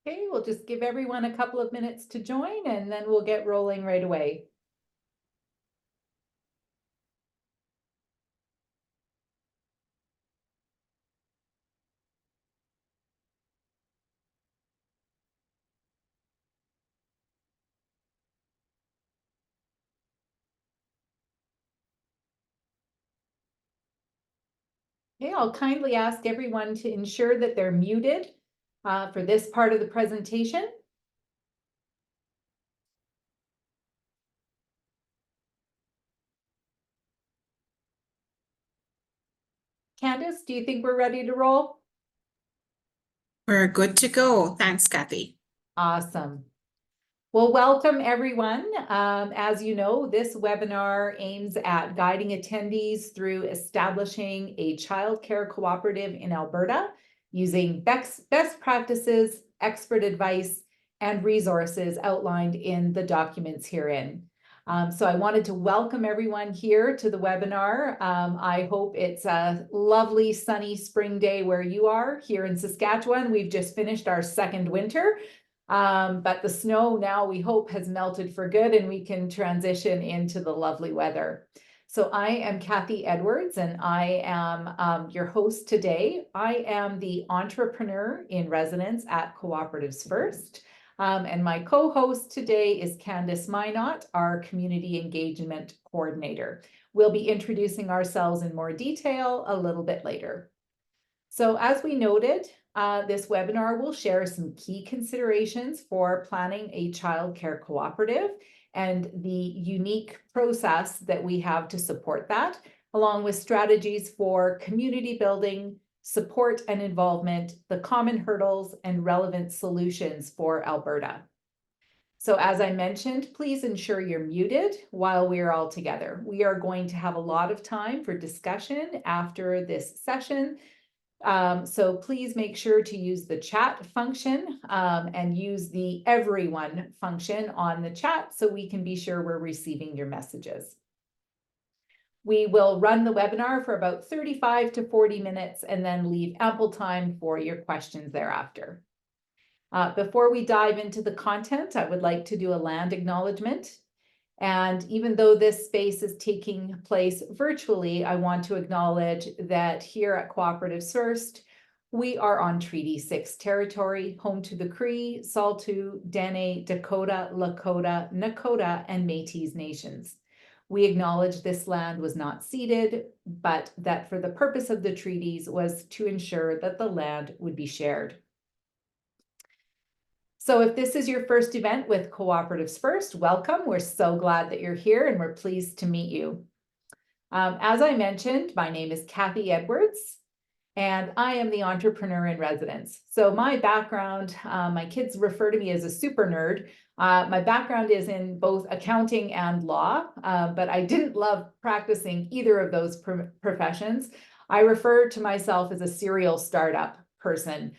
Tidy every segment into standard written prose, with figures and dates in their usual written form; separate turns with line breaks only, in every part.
Okay, we'll just give everyone a couple of minutes to join and then we'll get rolling right away. Okay, I'll kindly ask everyone to ensure that they're muted for this part of the presentation. Candice, do you think we're ready to roll?
We're good to go. Thanks, Cathy.
Awesome. Well, welcome everyone. As you know, this webinar aims at guiding attendees through establishing a childcare cooperative in Alberta using best practices, expert advice, and resources outlined in the documents herein. So I wanted to welcome everyone here to the webinar. I hope it's a lovely sunny spring day where you are. Here in Saskatchewan, we've just finished our second winter. But the snow now we hope has melted for good and we can transition into the lovely weather. So I am Cathy Edwards and I am your host today. I am the entrepreneur in residence at Cooperatives First. And my co-host today is Candice Minott, our community engagement coordinator. We'll be introducing ourselves in more detail a little bit later. So as we noted, this webinar will share some key considerations for planning a childcare cooperative and the unique process that we have to support that, along with strategies for community building, support and involvement, the common hurdles and relevant solutions for Alberta. So as I mentioned, please ensure you're muted while we're all together. We are going to have a lot of time for discussion after this session. So please make sure to use the chat function and use the everyone function on the chat so we can be sure we're receiving your messages. We will run the webinar for about 35 to 40 minutes and then leave ample time for your questions thereafter. Before we dive into the content, I would like to do a land acknowledgement. And even though this space is taking place virtually, I want to acknowledge that here at Cooperatives First, we are on Treaty 6 territory, home to the Cree, Saulteaux, Dene, Dakota, Lakota, Nakota, and Métis nations. We acknowledge this land was not ceded, but that for the purpose of the treaties was to ensure that the land would be shared. So if this is your first event with Cooperatives First, welcome. We're so glad that you're here and we're pleased to meet you. As I mentioned, my name is Cathy Edwards and I am the entrepreneur in residence. So my background, my kids refer to me as a super nerd. My background is in both accounting and law, but I didn't love practicing either of those professions. I refer to myself as a serial startup person.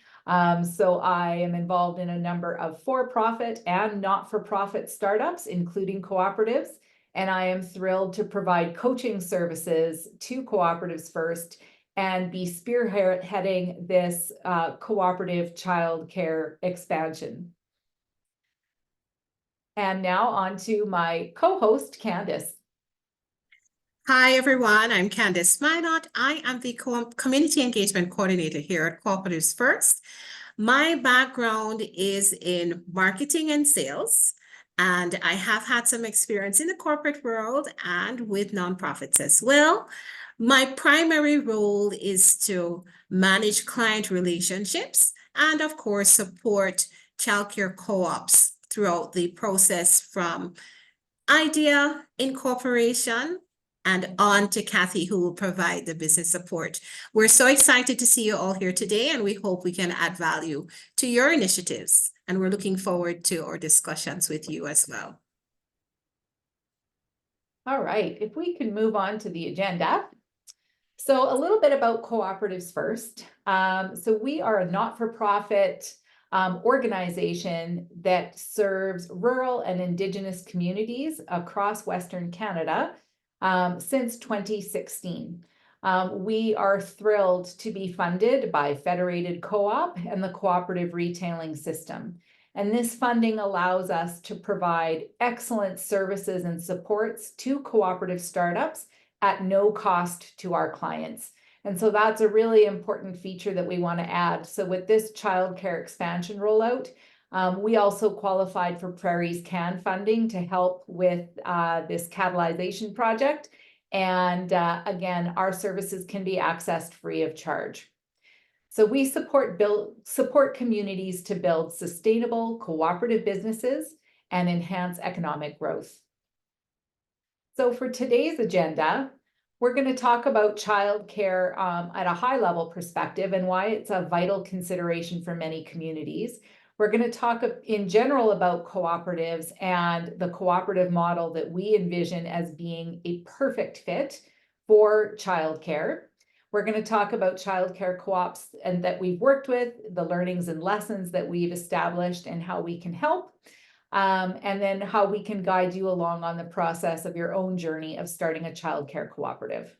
So I am involved in a number of for-profit and not-for-profit startups, including cooperatives, and I am thrilled to provide coaching services to Cooperatives First and be spearheading this cooperative childcare expansion. And now on to my co-host, Candice.
Hi, everyone. I'm Candice Minott. I am the Community Engagement Coordinator here at Cooperatives First. My background is in marketing and sales, and I have had some experience in the corporate world and with nonprofits as well. My primary role is to manage client relationships and, of course, support childcare co-ops throughout the process from idea, incorporation, and on to Cathy, who will provide the business support. We're so excited to see you all here today, and we hope we can add value to your initiatives. And we're looking forward to our discussions with you as well.
All right, if we can move on to the agenda. So a little bit about Cooperatives First. So we are a not-for-profit organization that serves rural and Indigenous communities across Western Canada since 2016. We are thrilled to be funded by Federated Co-op and the cooperative retailing system. And this funding allows us to provide excellent services and supports to cooperative startups at no cost to our clients. And so that's a really important feature that we want to add. So with this childcare expansion rollout, we also qualified for Prairie's CAN funding to help with this catalyzation project. And again, our services can be accessed free of charge. So we support communities to build sustainable cooperative businesses and enhance economic growth. So for today's agenda, we're going to talk about childcare at a high level perspective and why it's a vital consideration for many communities. We're going to talk in general about cooperatives and the cooperative model that we envision as being a perfect fit for childcare. We're going to talk about childcare co-ops and that we've worked with, the learnings and lessons that we've established and how we can help, and then how we can guide you along on the process of your own journey of starting a childcare cooperative.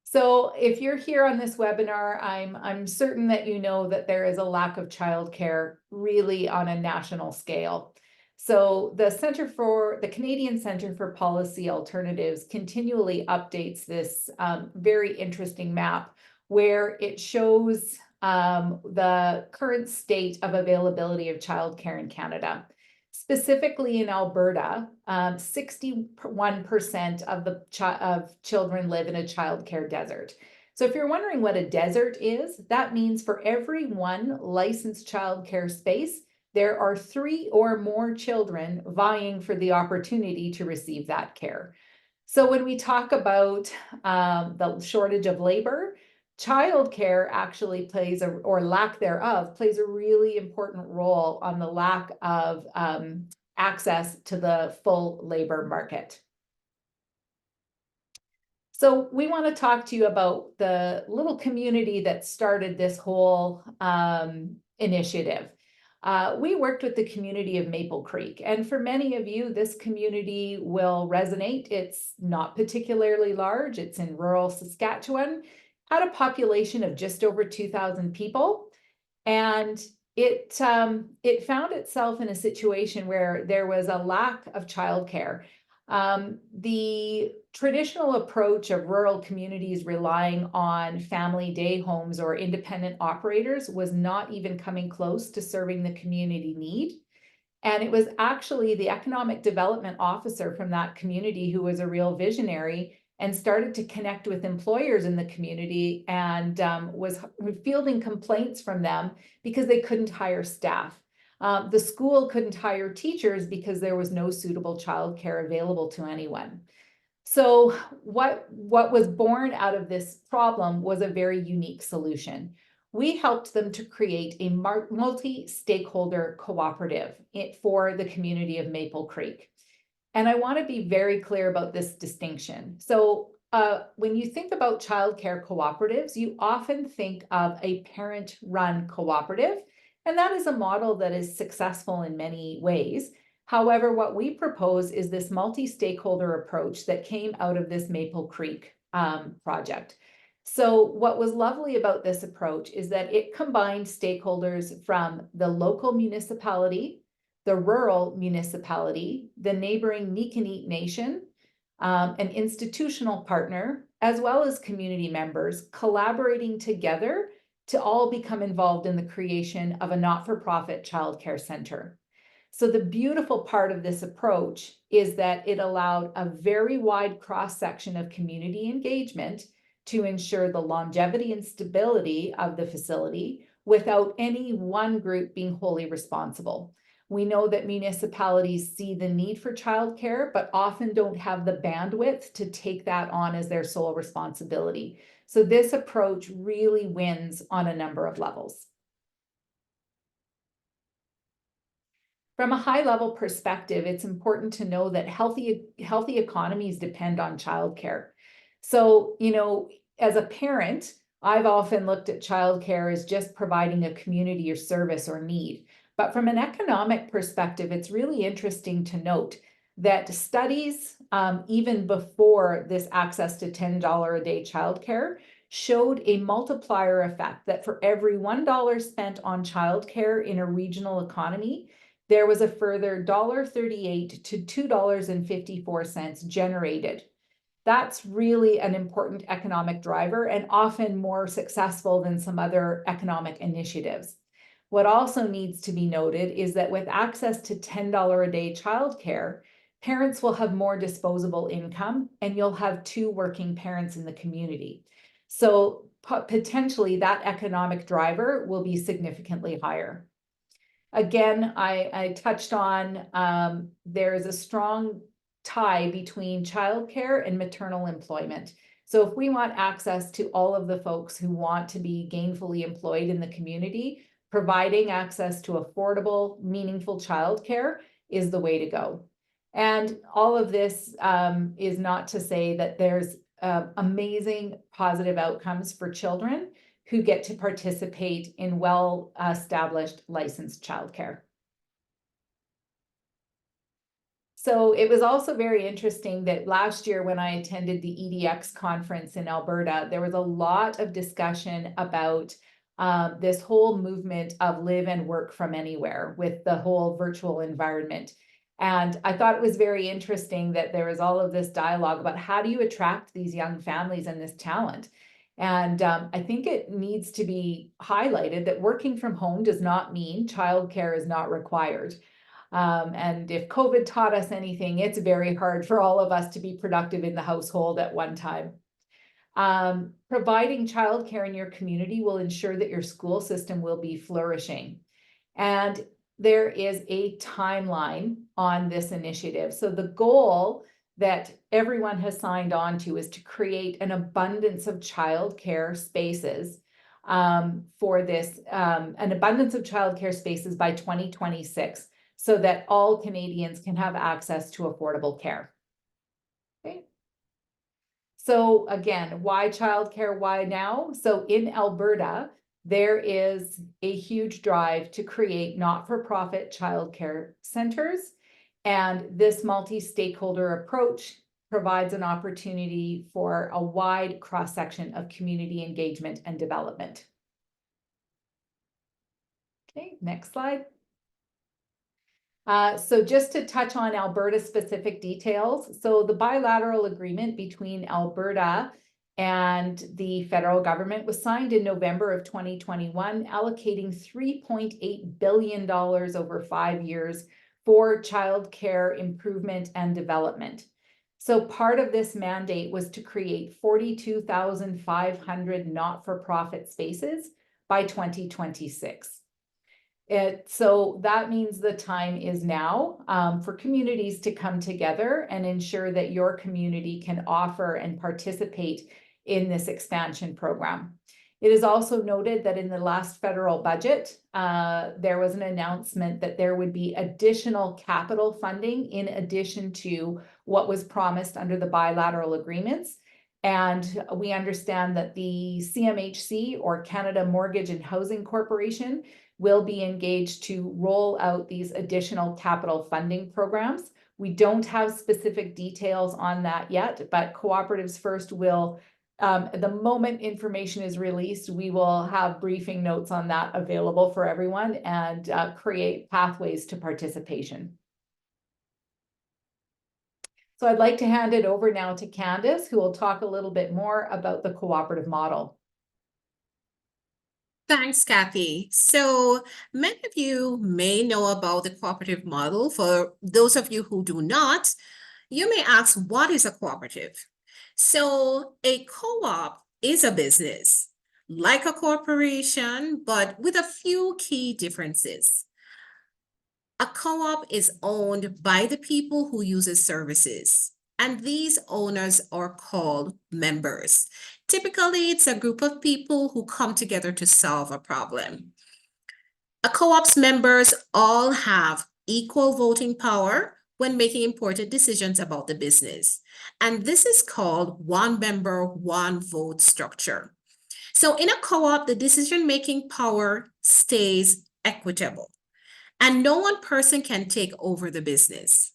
So if you're here on this webinar, I'm certain that you know that there is a lack of childcare really on a national scale. So the Canadian Centre for Policy Alternatives continually updates this very interesting map where it shows the current state of availability of childcare in Canada. Specifically in Alberta, 61% of children live in a childcare desert. So if you're wondering what a desert is, that means for every one licensed childcare space, there are 3 or more children vying for the opportunity to receive that care. So when we talk about the shortage of labor, childcare actually plays or lack thereof plays a really important role on the lack of access to the full labor market. So we want to talk to you about the little community that started this whole initiative. We worked with the community of Maple Creek, and for many of you, this community will resonate. It's not particularly large. It's in rural Saskatchewan, had a population of just over 2,000 people, and it found itself in a situation where there was a lack of childcare. The traditional approach of rural communities relying on family day homes or independent operators was not even coming close to serving the community need. And it was actually the economic development officer from that community who was a real visionary and started to connect with employers in the community and was fielding complaints from them because they couldn't hire staff. The school couldn't hire teachers because there was no suitable childcare available to anyone. So what was born out of this problem was a very unique solution. We helped them to create a multi-stakeholder cooperative for the community of Maple Creek. And I want to be very clear about this distinction. So when you think about childcare cooperatives, you often think of a parent-run cooperative, and that is a model that is successful in many ways. However, what we propose is this multi-stakeholder approach that came out of this Maple Creek project. So what was lovely about this approach is that it combined stakeholders from the local municipality, the rural municipality, the neighboring Nikanit Nation, an institutional partner, as well as community members collaborating together to all become involved in the creation of a not-for-profit childcare center. So the beautiful part of this approach is that it allowed a very wide cross-section of community engagement to ensure the longevity and stability of the facility without any one group being wholly responsible. We know that municipalities see the need for childcare, but often don't have the bandwidth to take that on as their sole responsibility. So this approach really wins on a number of levels. From a high-level perspective, it's important to know that healthy economies depend on childcare. So, as a parent, I've often looked at childcare as just providing a community or service or need. But from an economic perspective, it's really interesting to note that studies even before this access to $10 a day childcare, showed a multiplier effect that for every $1 spent on childcare in a regional economy, there was a further $1.38 to $2.54 generated. That's really an important economic driver and often more successful than some other economic initiatives. What also needs to be noted is that with access to $10 a day childcare, parents will have more disposable income and you'll have 2 working parents in the community. So potentially that economic driver will be significantly higher. Again, I touched on there is a strong tie between childcare and maternal employment. So if we want access to all of the folks who want to be gainfully employed in the community, providing access to affordable, meaningful childcare is the way to go. And all of this is not to say that there's amazing positive outcomes for children who get to participate in well-established licensed childcare. So it was also very interesting that last year when I attended the EDX conference in Alberta, there was a lot of discussion about this whole movement of live and work from anywhere with the whole virtual environment. And I thought it was very interesting that there was all of this dialogue about how do you attract these young families and this talent. And I think it needs to be highlighted that working from home does not mean childcare is not required. And if COVID taught us anything, it's very hard for all of us to be productive in the household at one time. Providing childcare in your community will ensure that your school system will be flourishing. And there is a timeline on this initiative. So the goal that everyone has signed on to is to create an abundance of childcare spaces for this, an abundance of childcare spaces by 2026. So that all Canadians can have access to affordable care. Okay. So again, why childcare? Why now? So in Alberta, there is a huge drive to create not-for-profit childcare centers. And this multi-stakeholder approach provides an opportunity for a wide cross-section of community engagement and development. Okay, next slide. So just to touch on Alberta specific details. So the bilateral agreement between Alberta and the federal government was signed in November of 2021, allocating $3.8 billion over 5 years for childcare improvement and development. So part of this mandate was to create 42,500 not-for-profit spaces by 2026. So that means the time is now for communities to come together and ensure that your community can offer and participate in this expansion program. It is also noted that in the last federal budget, there was an announcement that there would be additional capital funding in addition to what was promised under the bilateral agreements. And we understand that the CMHC, or Canada Mortgage and Housing Corporation, will be engaged to roll out these additional capital funding programs. We don't have specific details on that yet, but Cooperatives First will, the moment information is released, we will have briefing notes on that available for everyone and create pathways to participation. So I'd like to hand it over now to Candice, who will talk a little bit more about the cooperative model.
Thanks, Cathy. So many of you may know about the cooperative model. For those of you who do not, you may ask, what is a cooperative? So a co-op is a business like a corporation, but with a few key differences. A co-op is owned by the people who use its services, and these owners are called members. Typically, it's a group of people who come together to solve a problem. A co-op's members all have equal voting power when making important decisions about the business. And this is called one member, one vote structure. So in a co-op, the decision-making power stays equitable, and no one person can take over the business.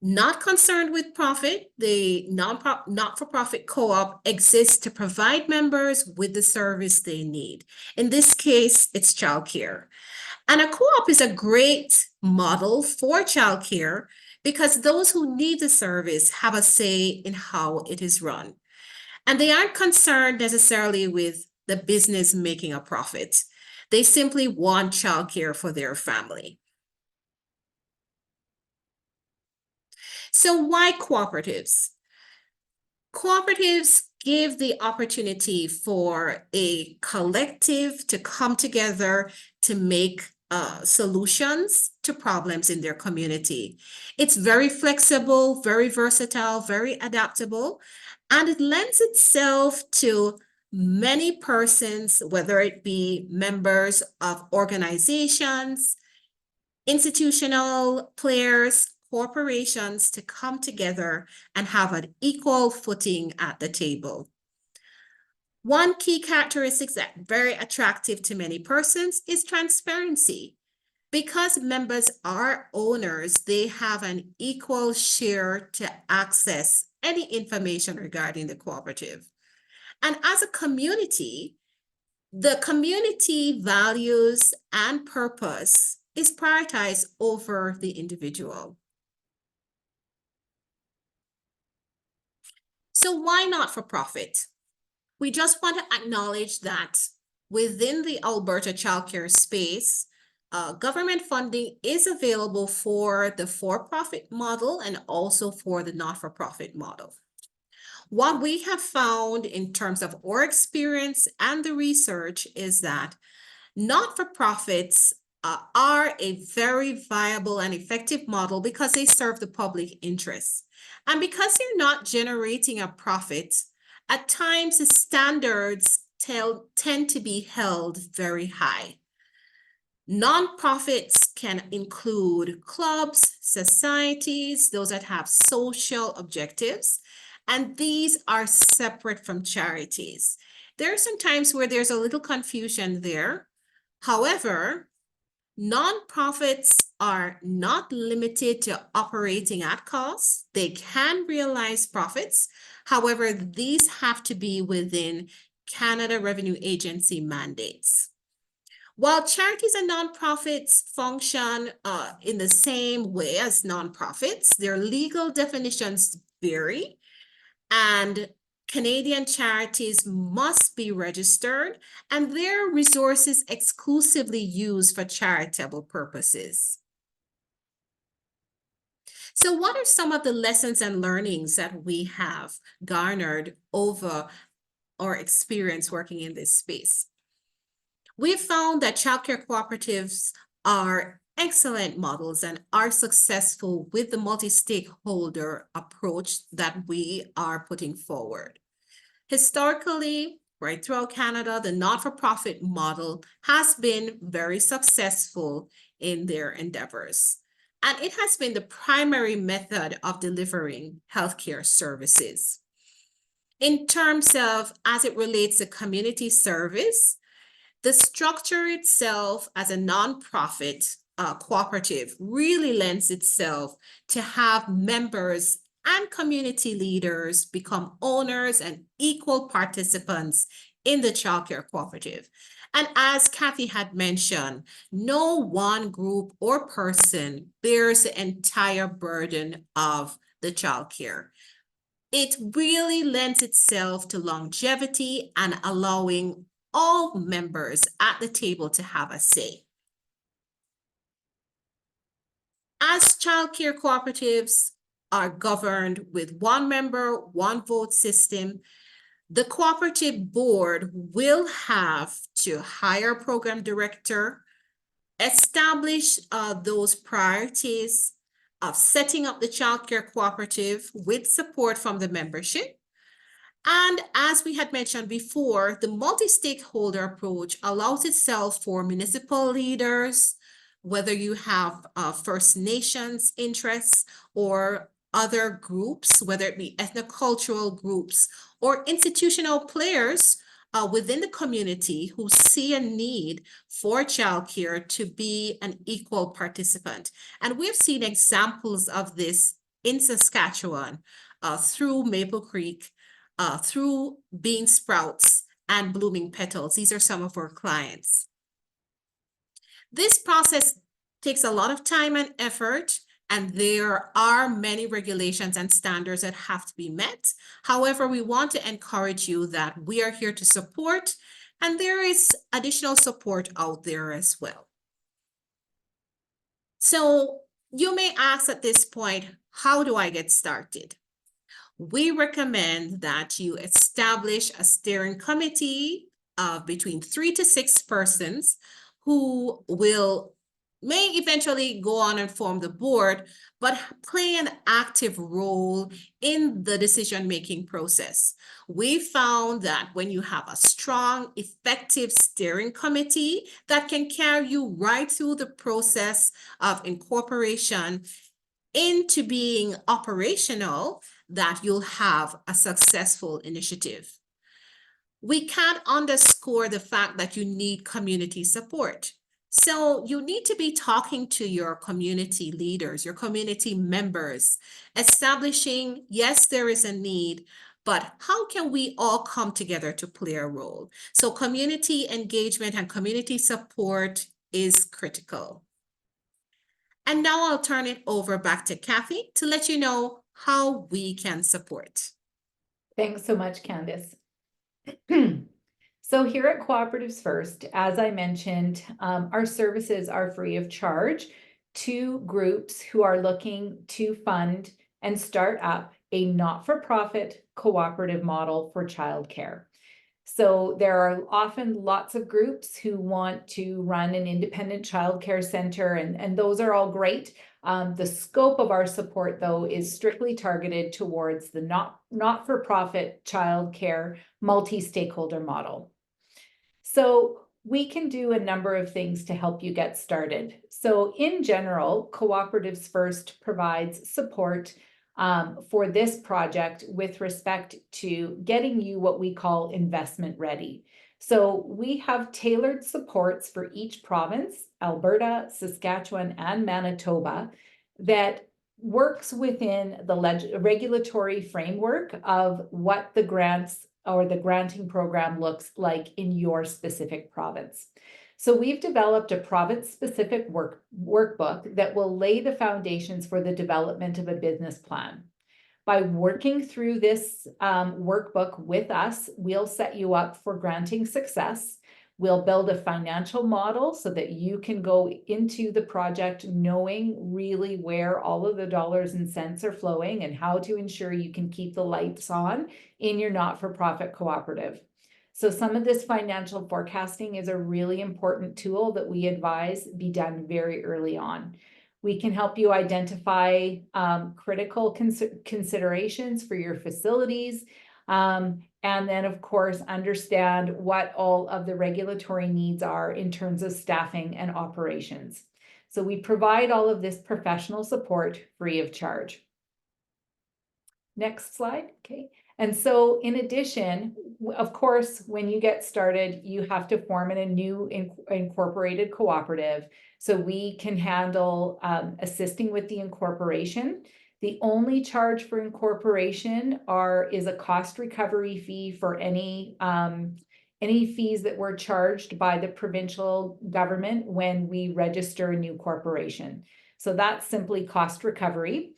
Not concerned with profit, the not-for-profit co-op exists to provide members with the service they need. In this case, it's childcare. And a co-op is a great model for childcare because those who need the service have a say in how it is run. And they aren't concerned necessarily with the business making a profit. They simply want childcare for their family. So why cooperatives? Cooperatives give the opportunity for a collective to come together to make solutions to problems in their community. It's very flexible, very versatile, very adaptable, and it lends itself to many persons, whether it be members of organizations, institutional players, corporations, to come together and have an equal footing at the table. One key characteristic that's very attractive to many persons is transparency. Because members are owners, they have an equal share to access any information regarding the cooperative. And as a community, the community values and purpose is prioritized over the individual. So why not for profit? We just want to acknowledge that within the Alberta childcare space, government funding is available for the for-profit model and also for the not-for-profit model. What we have found in terms of our experience and the research is that not-for-profits are a very viable and effective model because they serve the public interest. And because they're not generating a profit, at times the standards tend to be held very high. Nonprofits can include clubs, societies, those that have social objectives, and these are separate from charities. There are some times where there's a little confusion there. However, nonprofits are not limited to operating at cost. They can realize profits. However, these have to be within Canada Revenue Agency mandates. While charities and nonprofits function in the same way as nonprofits, their legal definitions vary, and Canadian charities must be registered and their resources exclusively used for charitable purposes. So what are some of the lessons and learnings that we have garnered over our experience working in this space? We've found that childcare cooperatives are excellent models and are successful with the multi-stakeholder approach that we are putting forward. Historically, right throughout Canada, the not-for-profit model has been very successful in their endeavors. And it has been the primary method of delivering healthcare services. In terms of, as it relates to community service, the structure itself as a nonprofit cooperative really lends itself to have members and community leaders become owners and equal participants in the childcare cooperative. And as Cathy had mentioned, no one group or person bears the entire burden of the childcare. It really lends itself to longevity and allowing all members at the table to have a say. As childcare cooperatives are governed with one member, one vote system, the cooperative board will have to hire a program director, establish those priorities of setting up the childcare cooperative with support from the membership. And as we had mentioned before, the multi-stakeholder approach allows itself for municipal leaders, whether you have First Nations interests or other groups, whether it be ethnocultural groups or institutional players within the community who see a need for childcare to be an equal participant. And we've seen examples of this in Saskatchewan, through Maple Creek, through Bean Sprouts and Blooming Petals. These are some of our clients. This process takes a lot of time and effort, and there are many regulations and standards that have to be met. However, we want to encourage you that we are here to support, and there is additional support out there as well. So you may ask at this point, how do I get started? We recommend that you establish a steering committee of between 3 to 6 persons who may eventually go on and form the board, but play an active role in the decision-making process. We found that when you have a strong, effective steering committee that can carry you right through the process of incorporation into being operational, that you'll have a successful initiative. We can't underscore the fact that you need community support. So you need to be talking to your community leaders, your community members, establishing, yes, there is a need, but how can we all come together to play a role? So community engagement and community support is critical. And now I'll turn it over back to Cathy to let you know how we can support.
Thanks so much, Candice. So here at Cooperatives First, as I mentioned, our services are free of charge to groups who are looking to fund and start up a not-for-profit cooperative model for childcare. So there are often lots of groups who want to run an independent childcare center, and those are all great. The scope of our support, though, is strictly targeted towards the not-for-profit childcare multi-stakeholder model. So we can do a number of things to help you get started. So in general, Cooperatives First provides support for this project with respect to getting you what we call investment ready. So we have tailored supports for each province, Alberta, Saskatchewan, and Manitoba, that works within the regulatory framework of what the grants or the granting program looks like in your specific province. So we've developed a province-specific workbook that will lay the foundations for the development of a business plan. By working through this workbook with us, we'll set you up for granting success. We'll build a financial model so that you can go into the project knowing really where all of the dollars and cents are flowing and how to ensure you can keep the lights on in your not-for-profit cooperative. So some of this financial forecasting is a really important tool that we advise be done very early on. We can help you identify critical considerations for your facilities, and then, of course, understand what all of the regulatory needs are in terms of staffing and operations. So we provide all of this professional support free of charge. Next slide, okay. And so in addition, of course, when you get started, you have to form a new incorporated cooperative. So we can handle assisting with the incorporation. The only charge for incorporation is a cost recovery fee for any fees that were charged by the provincial government when we register a new corporation. So that's simply cost recovery.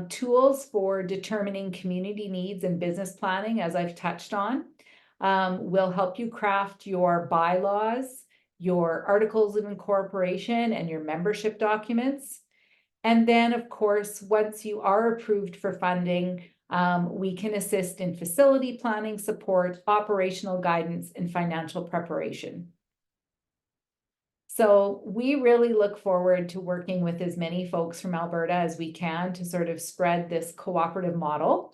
Tools for determining community needs and business planning, as I've touched on, will help you craft your bylaws, your articles of incorporation, and your membership documents. And then, of course, once you are approved for funding, we can assist in facility planning support, operational guidance, and financial preparation. So we really look forward to working with as many folks from Alberta as we can to sort of spread this cooperative model.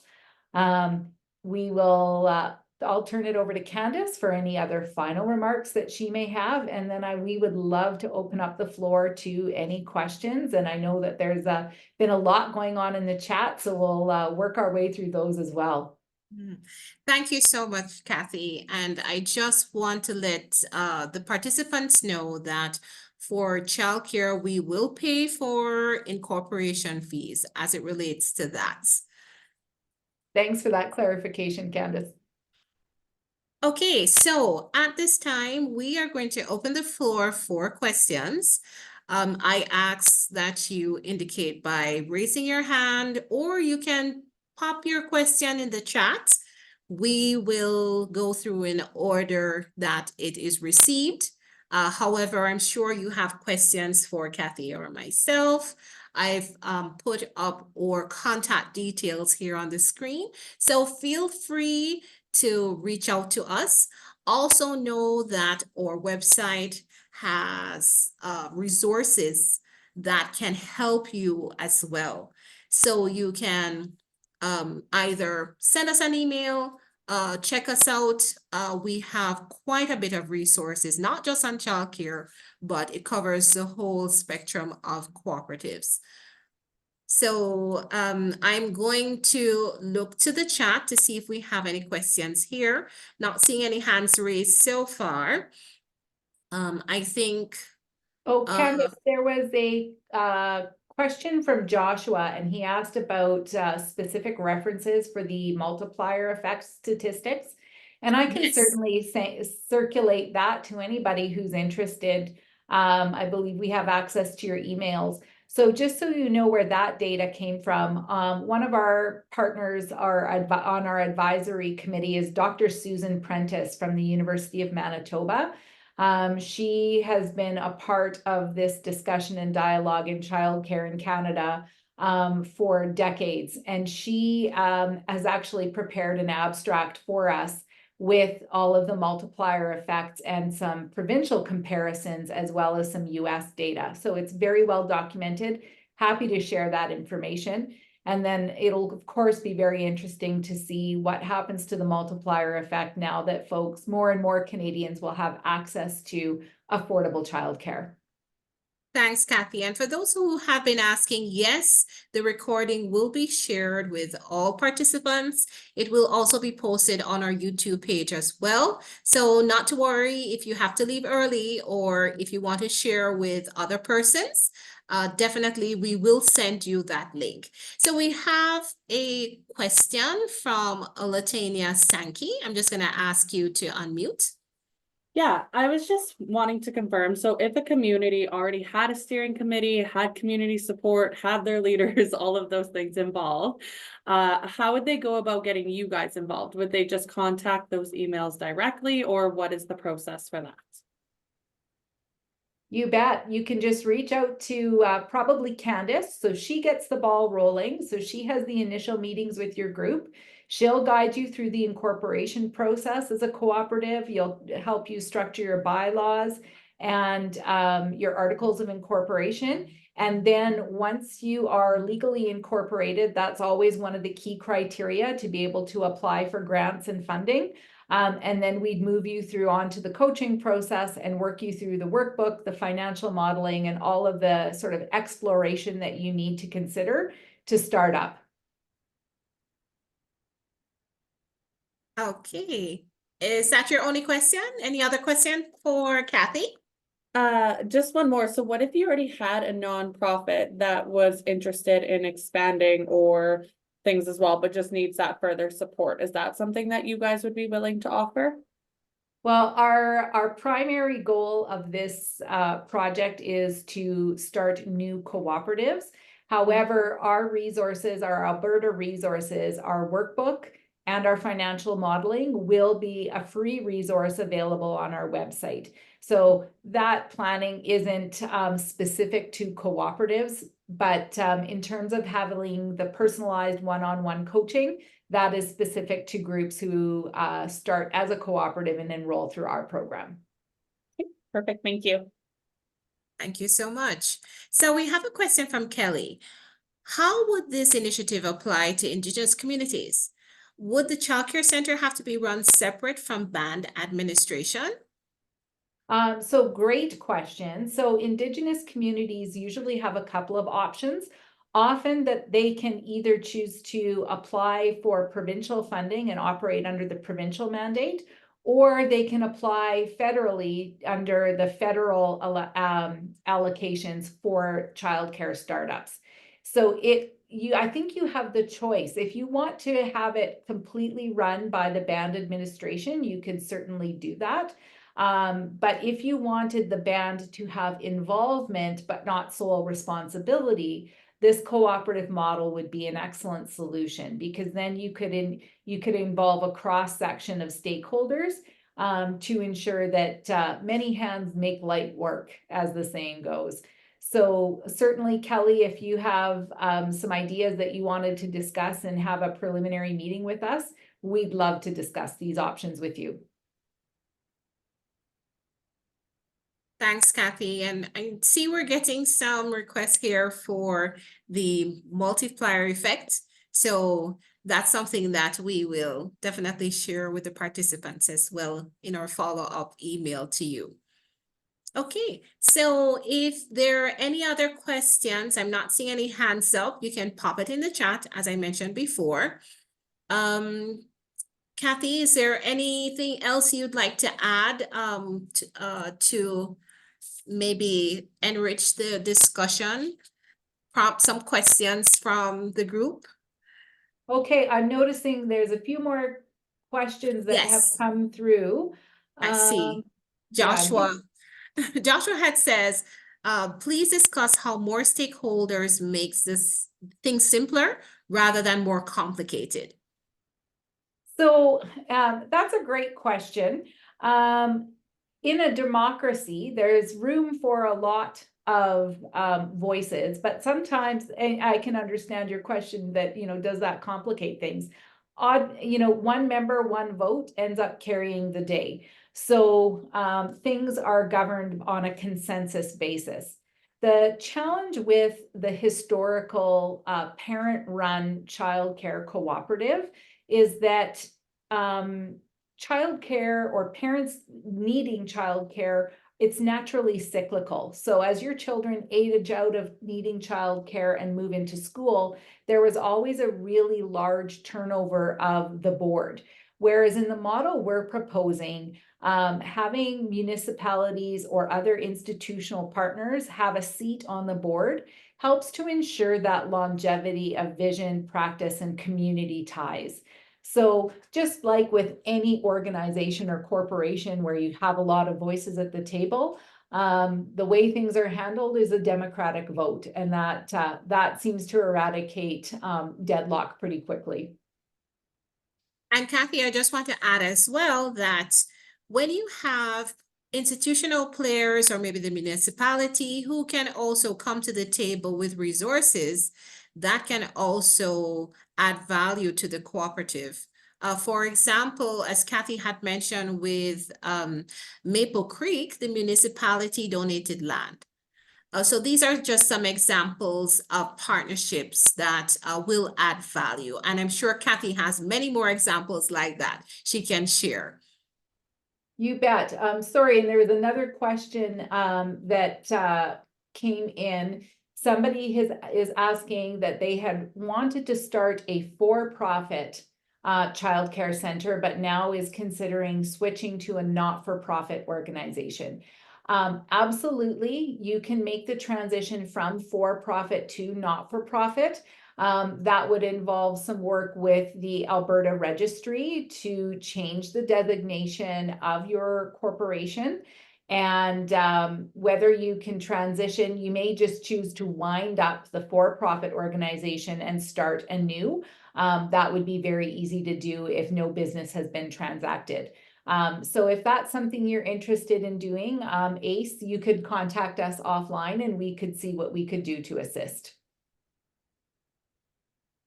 I'll turn it over to Candice for any other final remarks that she may have, and then we would love to open up the floor to any questions. And I know that there's been a lot going on in the chat, so we'll work our way through those as well.
Thank you so much, Cathy. And I just want to let the participants know that for childcare, we will pay for incorporation fees as it relates to that.
Thanks for that clarification, Candice.
Okay, so at this time, we are going to open the floor for questions. I ask that you indicate by raising your hand, or you can pop your question in the chat. We will go through in order that it is received. However, I'm sure you have questions for Cathy or myself. I've put up our contact details here on the screen, so feel free to reach out to us. Also know that our website has resources that can help you as well. So you can either send us an email, check us out. We have quite a bit of resources, not just on childcare, but it covers the whole spectrum of cooperatives. So I'm going to look to the chat to see if we have any questions here. Not seeing any hands raised so far. I think.
Oh, Candice, there was a question from Joshua, and he asked about specific references for the multiplier effect statistics. And I can
Yes.
certainly circulate that to anybody who's interested. I believe we have access to your emails. So just so you know where that data came from, one of our partners on our advisory committee is Dr. Susan Prentice from the University of Manitoba. She has been a part of this discussion and dialogue in childcare in Canada for decades. And she has actually prepared an abstract for us with all of the multiplier effects and some provincial comparisons, as well as some US data. So it's very well documented. Happy to share that information. And then it'll, of course, be very interesting to see what happens to the multiplier effect now that folks, more and more Canadians, will have access to affordable childcare.
Thanks, Cathy. And for those who have been asking, yes, the recording will be shared with all participants. It will also be posted on our YouTube page as well. So not to worry if you have to leave early or if you want to share with other persons. Definitely, we will send you that link. So we have a question from Latanya Sankey. I'm just going to ask you to unmute.
Yeah, I was just wanting to confirm. So if a community already had a steering committee, had community support, had their leaders, all of those things involved, how would they go about getting you guys involved? Would they just contact those emails directly, or what is the process for that?
You bet. You can just reach out to probably Candice. So she gets the ball rolling. So she has the initial meetings with your group. She'll guide you through the incorporation process as a cooperative. You'll help you structure your bylaws and your articles of incorporation. And then once you are legally incorporated, that's always one of the key criteria to be able to apply for grants and funding. And then we'd move you through onto the coaching process and work you through the workbook, the financial modeling, and all of the sort of exploration that you need to consider to start up.
Okay. Is that your only question? Any other question for Cathy?
Just one more. So what if you already had a nonprofit that was interested in expanding or things as well, but just needs that further support? Is that something that you guys would be willing to offer?
Well, our primary goal of this project is to start new cooperatives. However, our resources, our Alberta resources, our workbook, and our financial modeling will be a free resource available on our website. So that planning isn't specific to cooperatives, but in terms of having the personalized one-on-one coaching, that is specific to groups who start as a cooperative and enroll through our program.
Perfect, thank you.
Thank you so much. So we have a question from Kelly. How would this initiative apply to Indigenous communities? Would the childcare center have to be run separate from band administration?
So great question. So Indigenous communities usually have a couple of options. Often that they can either choose to apply for provincial funding and operate under the provincial mandate, or they can apply federally under the federal allocations for childcare startups. So I think you have the choice. If you want to have it completely run by the band administration, you can certainly do that. But if you wanted the band to have involvement but not sole responsibility, this cooperative model would be an excellent solution, because then you could involve a cross section of stakeholders to ensure that many hands make light work, as the saying goes. So certainly, Kelly, if you have some ideas that you wanted to discuss and have a preliminary meeting with us, we'd love to discuss these options with you.
Thanks, Cathy. And I see we're getting some requests here for the multiplier effect. So that's something that we will definitely share with the participants as well in our follow-up email to you. Okay, so if there are any other questions, I'm not seeing any hands up, you can pop it in the chat, as I mentioned before. Cathy, is there anything else you'd like to add to maybe enrich the discussion? Prompt some questions from the group?
Okay, I'm noticing there's a few more questions that have
Yes.
come through.
I see.
Yeah,
Joshua. Joshua had says, please discuss how more stakeholders makes this thing simpler rather than more complicated.
So that's a great question. In a democracy, there's room for a lot of voices, but sometimes, and I can understand your question that, does that complicate things? One member, one vote ends up carrying the day. So things are governed on a consensus basis. The challenge with the historical parent-run childcare cooperative is that childcare, or parents needing childcare, it's naturally cyclical. So as your children age out of needing childcare and move into school, there was always a really large turnover of the board. Whereas in the model we're proposing, having municipalities or other institutional partners have a seat on the board helps to ensure that longevity of vision, practice, and community ties. So just like with any organization or corporation where you have a lot of voices at the table, the way things are handled is a democratic vote, and that seems to eradicate deadlock pretty quickly.
And Cathy, I just want to add as well that when you have institutional players or maybe the municipality who can also come to the table with resources, that can also add value to the cooperative. For example, as Cathy had mentioned with Maple Creek, the municipality donated land. So these are just some examples of partnerships that will add value. And I'm sure Cathy has many more examples like that she can share.
You bet. Sorry, and there was another question that came in. Somebody is asking that they had wanted to start a for-profit childcare center, but now is considering switching to a not-for-profit organization. Absolutely, you can make the transition from for-profit to not-for-profit. That would involve some work with the Alberta registry to change the designation of your corporation. And whether you can transition, you may just choose to wind up the for-profit organization and start anew. That would be very easy to do if no business has been transacted. So if that's something you're interested in doing, Ace, you could contact us offline and we could see what we could do to assist.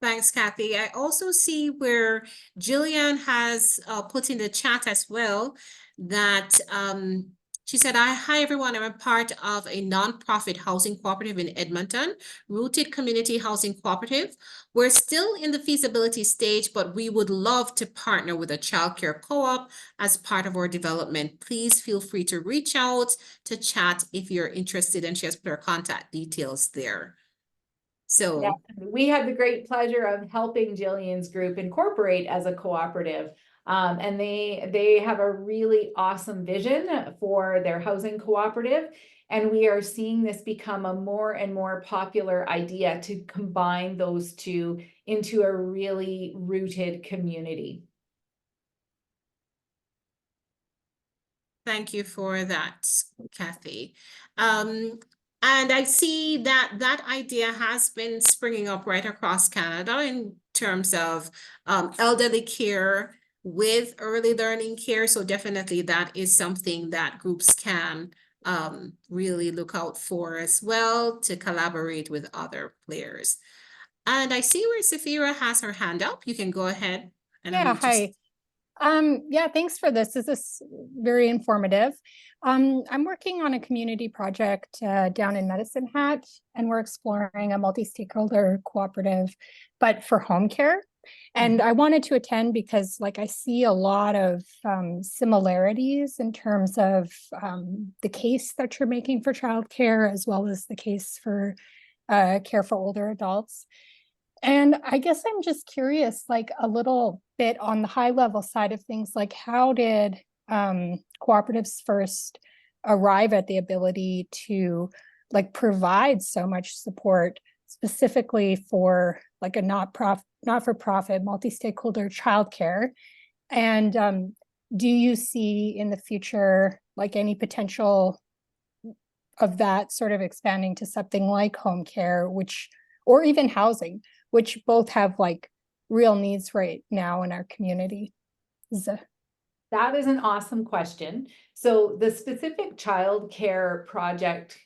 Thanks, Cathy. I also see where Jillian has put in the chat as well that she said, hi everyone, I'm a part of a nonprofit housing cooperative in Edmonton, Rooted Community Housing Cooperative. We're still in the feasibility stage, but we would love to partner with a childcare co-op as part of our development. Please feel free to reach out to chat if you're interested, and she has put her contact details there. So
yeah, we had the great pleasure of helping Jillian's group incorporate as a cooperative. And they have a really awesome vision for their housing cooperative. And we are seeing this become a more and more popular idea to combine those two into a really rooted community.
Thank you for that, Cathy. And I see that that idea has been springing up right across Canada in terms of elderly care with early learning care. So definitely that is something that groups can really look out for as well, to collaborate with other players. And I see where Safira has her hand up. You can go ahead and
Yeah,
unmute yourself.
hi. Yeah, thanks for this. This is very informative. I'm working on a community project down in Medicine Hat, and we're exploring a multi-stakeholder cooperative, but for home care. And I wanted to attend because, like, I see a lot of similarities in terms of the case that you're making for childcare, as well as the case for care for older adults. And I guess I'm just curious, like a little bit on the high level side of things, like how did cooperatives first arrive at the ability to like provide so much support specifically for like a not-for-profit multi-stakeholder childcare? And do you see in the future like any potential of that sort of expanding to something like home care, which, or even housing, which both have like real needs right now in our community?
That is an awesome question. So the specific child care project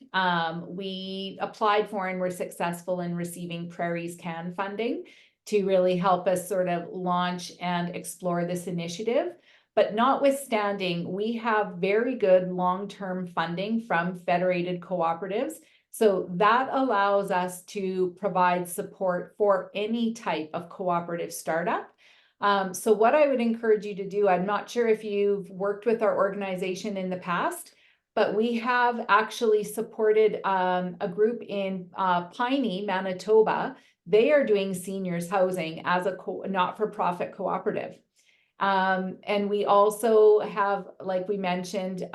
we applied for and were successful in receiving Prairie's Can funding to really help us sort of launch and explore this initiative. But notwithstanding, we have very good long-term funding from federated cooperatives. So that allows us to provide support for any type of cooperative startup. So what I would encourage you to do, I'm not sure if you've worked with our organization in the past, but we have actually supported a group in Piney, Manitoba. They are doing seniors housing as a not-for-profit cooperative. And we also have, like we mentioned,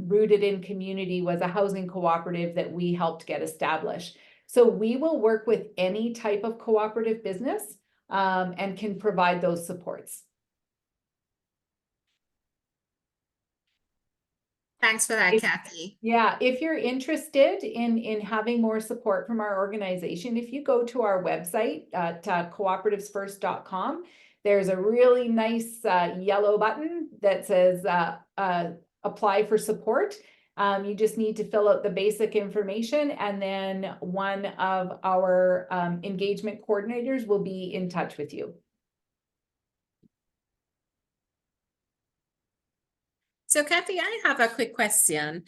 Rooted in Community was a housing cooperative that we helped get established. So we will work with any type of cooperative business and can provide those supports.
Thanks for that, Cathy.
Yeah, if you're interested in having more support from our organization, if you go to our website at cooperativesfirst.com, there's a really nice yellow button that says apply for support. You just need to fill out the basic information, and then one of our engagement coordinators will be in touch with you.
So Cathy, I have a quick question,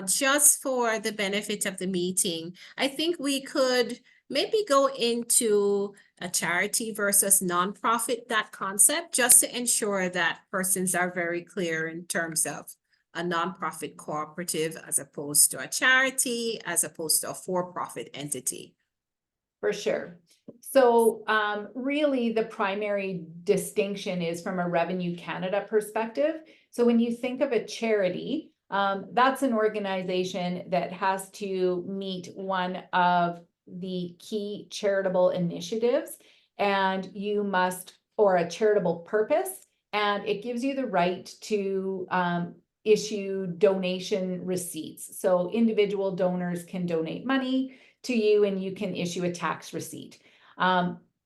just for the benefit of the meeting. I think we could maybe go into a charity versus nonprofit, that concept, just to ensure that persons are very clear in terms of a nonprofit cooperative as opposed to a charity, as opposed to a for-profit entity.
For sure. So really the primary distinction is from a Revenue Canada perspective. So when you think of a charity, that's an organization that has to meet one of the key charitable initiatives, and you must, or a charitable purpose, and it gives you the right to issue donation receipts. So individual donors can donate money to you and you can issue a tax receipt.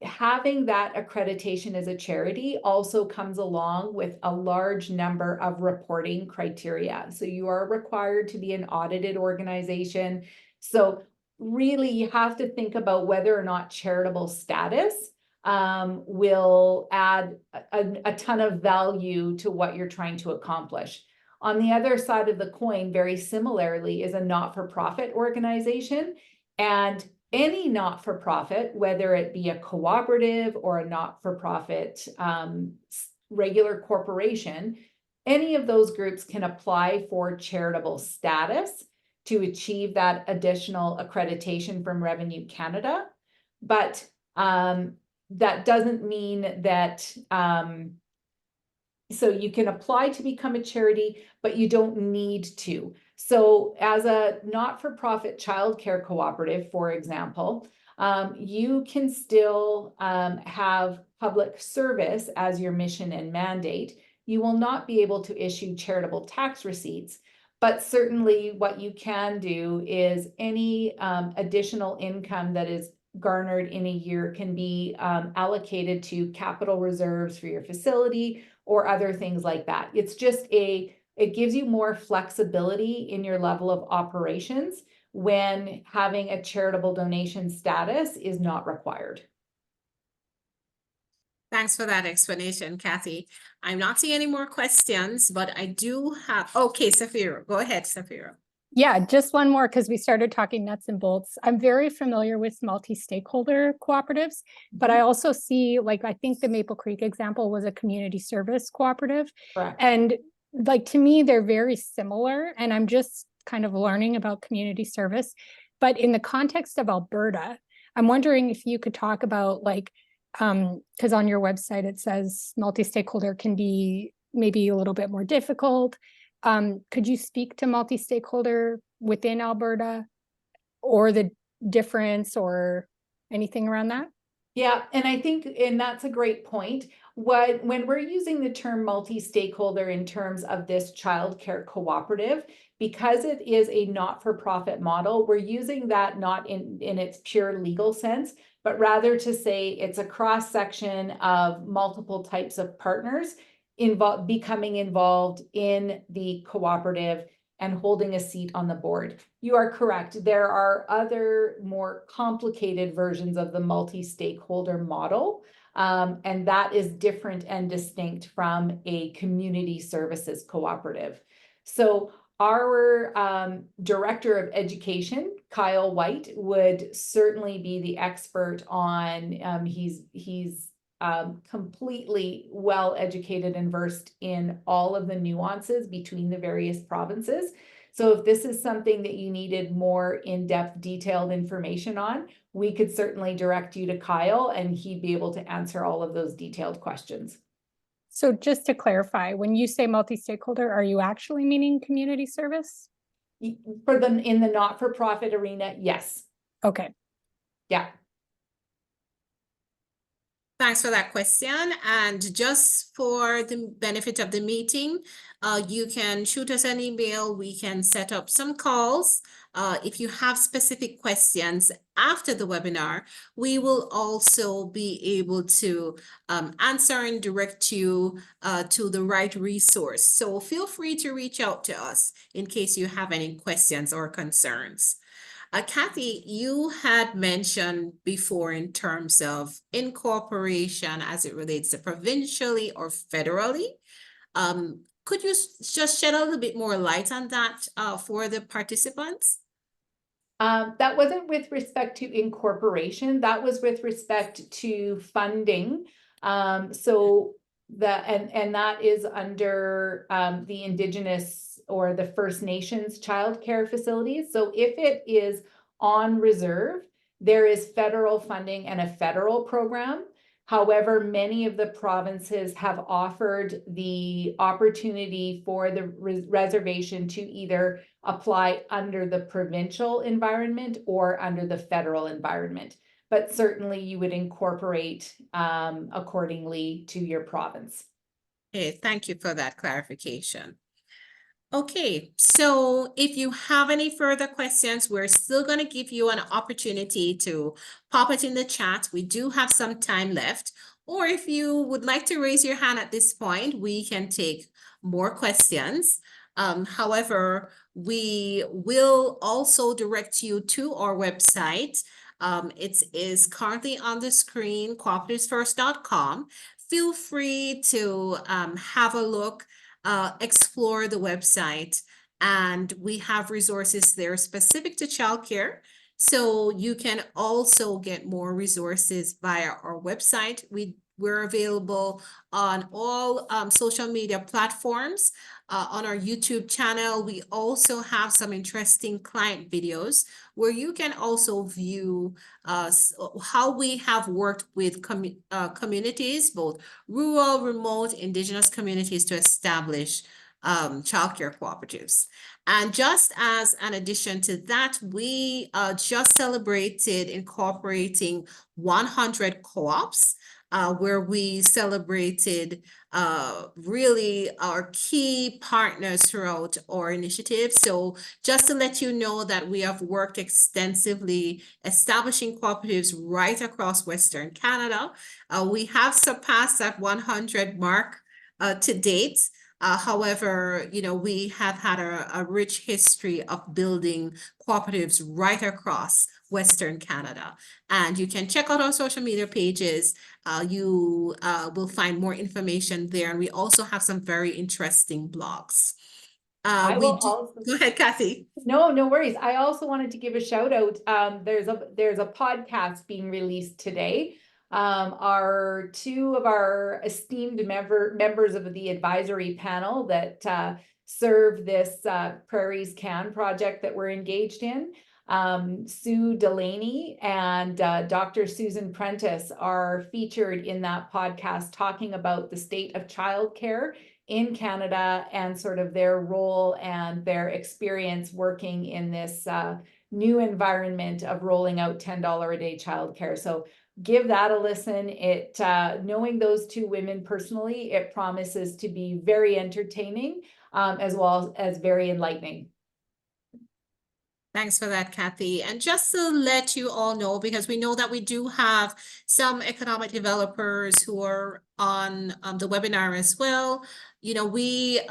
Having that accreditation as a charity also comes along with a large number of reporting criteria. So you are required to be an audited organization. So really you have to think about whether or not charitable status will add a ton of value to what you're trying to accomplish. On the other side of the coin, very similarly, is a not-for-profit organization. And any not-for-profit, whether it be a cooperative or a not-for-profit regular corporation, any of those groups can apply for charitable status to achieve that additional accreditation from Revenue Canada. But that doesn't mean that So you can apply to become a charity, but you don't need to. So as a not-for-profit childcare cooperative, for example, you can still have public service as your mission and mandate. You will not be able to issue charitable tax receipts, but certainly what you can do is any additional income that is garnered in a year can be allocated to capital reserves for your facility or other things like that. It's just it gives you more flexibility in your level of operations when having a charitable donation status is not required.
Thanks for that explanation, Cathy. I'm not seeing any more questions, but I do have, okay, Safira, go ahead, Safira.
Yeah, just one more because we started talking nuts and bolts. I'm very familiar with multi-stakeholder cooperatives, but I also see, like, I think the Maple Creek example was a community service cooperative.
Correct.
And like, to me, they're very similar. And I'm just kind of learning about community service. But in the context of Alberta, I'm wondering if you could talk about, like, because on your website, it says multi-stakeholder can be maybe a little bit more difficult. Could you speak to multi-stakeholder within Alberta or the difference or anything around that?
Yeah, and I think, and that's a great point. When we're using the term multi-stakeholder in terms of this childcare cooperative, because it is a not-for-profit model, we're using that not in its pure legal sense, but rather to say it's a cross-section of multiple types of partners becoming involved in the cooperative and holding a seat on the board. You are correct. There are other more complicated versions of the multi-stakeholder model, and that is different and distinct from a community services cooperative. So our director of education, Kyle White, would certainly be the expert on, he's completely well educated and versed in all of the nuances between the various provinces. So if this is something that you needed more in-depth, detailed information on, we could certainly direct you to Kyle and he'd be able to answer all of those detailed questions.
So just to clarify, when you say multi-stakeholder, are you actually meaning community service?
For them in the not-for-profit arena, yes.
Okay.
Yeah.
Thanks for that question. And just for the benefit of the meeting, you can shoot us an email. We can set up some calls. If you have specific questions after the webinar, we will also be able to answer and direct you to the right resource. So feel free to reach out to us in case you have any questions or concerns. Cathy, you had mentioned before in terms of incorporation as it relates to provincially or federally. Could you just shed a little bit more light on that for the participants?
That wasn't with respect to incorporation, that was with respect to funding. So that is under the Indigenous or the First Nations childcare facilities. So if it is on reserve, there is federal funding and a federal program. However, many of the provinces have offered the opportunity for the reservation to either apply under the provincial environment or under the federal environment. But certainly you would incorporate accordingly to your province.
Okay, thank you for that clarification. Okay, so if you have any further questions, we're still going to give you an opportunity to pop it in the chat. We do have some time left. Or if you would like to raise your hand at this point, we can take more questions. However, we will also direct you to our website. It is currently on the screen, cooperativesfirst.com. Feel free to have a look. Explore the website, and we have resources there specific to childcare. So you can also get more resources via our website. We we're available on all social media platforms. On our YouTube channel, we also have some interesting client videos where you can also view how we have worked with communities, both rural, remote, indigenous communities, to establish childcare cooperatives. And just as an addition to that, we just celebrated incorporating 100 co-ops, where we celebrated really our key partners throughout our initiative. So just to let you know that we have worked extensively establishing cooperatives right across Western Canada. We have surpassed that 100 mark to date. However, you know, we have had a rich history of building cooperatives right across Western Canada. And you can check out our social media pages. You will find more information there. And we also have some very interesting blogs. Go ahead, Cathy.
No worries. I also wanted to give a shout out. There's a podcast being released today. Two of our esteemed members of the advisory panel that serve this Prairies Can project that we're engaged in, Sue Delaney and Dr. Susan Prentice, are featured in that podcast talking about the state of childcare in Canada and sort of their role and their experience working in this new environment of rolling out $10 a day childcare. So give that a listen. Knowing those two women personally, it promises to be very entertaining, as well as very enlightening.
Thanks for that, Cathy. And just to let you all know, because we know that we do have some economic developers who are on the webinar as well. You know, we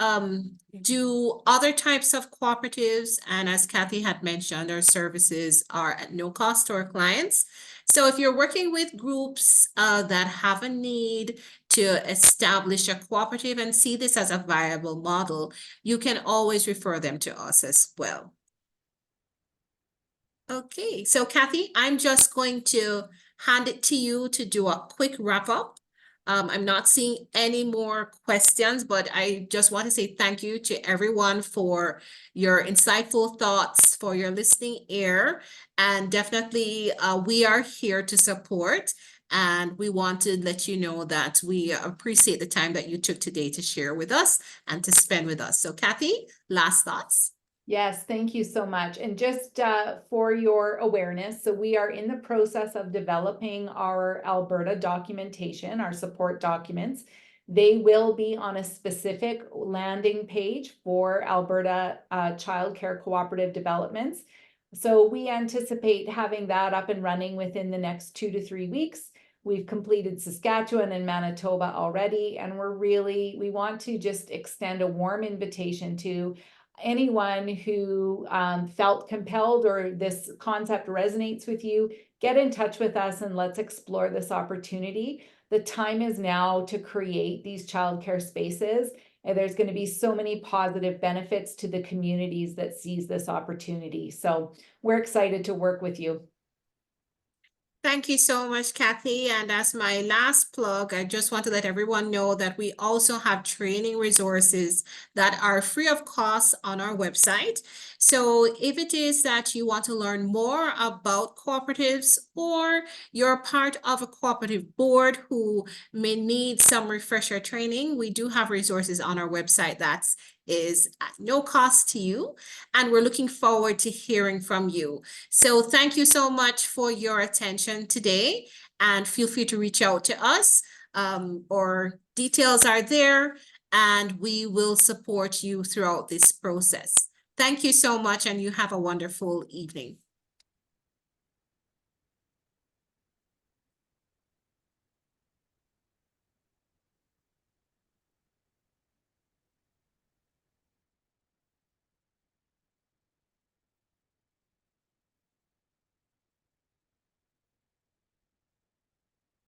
do other types of cooperatives. And as Cathy had mentioned, our services are at no cost to our clients. So if you're working with groups that have a need to establish a cooperative and see this as a viable model, you can always refer them to us as well. Okay, so Cathy, I'm just going to hand it to you to do a quick wrap up. I'm not seeing any more questions, but I just want to say thank you to everyone for your insightful thoughts, for your listening ear, and definitely we are here to support. And we want to let you know that we appreciate the time that you took today to share with us and to spend with us. So Cathy, last thoughts.
Yes, thank you so much. And just for your awareness, so we are in the process of developing our Alberta documentation, our support documents. They will be on a specific landing page for Alberta childcare cooperative developments. So we anticipate having that up and running within the next 2 to 3 weeks. We've completed Saskatchewan and Manitoba already, and we want to just extend a warm invitation to anyone who felt compelled or this concept resonates with you. Get in touch with us and let's explore this opportunity. The time is now to create these childcare spaces, and there's going to be so many positive benefits to the communities that seize this opportunity. So we're excited to work with you.
Thank you so much, Cathy. And as my last plug, I just want to let everyone know that we also have training resources that are free of cost on our website. So if it is that you want to learn more about cooperatives, or you're part of a cooperative board who may need some refresher training, we do have resources on our website that's is at no cost to you, and we're looking forward to hearing from you. So thank you so much for your attention today, and feel free to reach out to us. Our details are there, and we will support you throughout this process. Thank you so much, and you have a wonderful evening.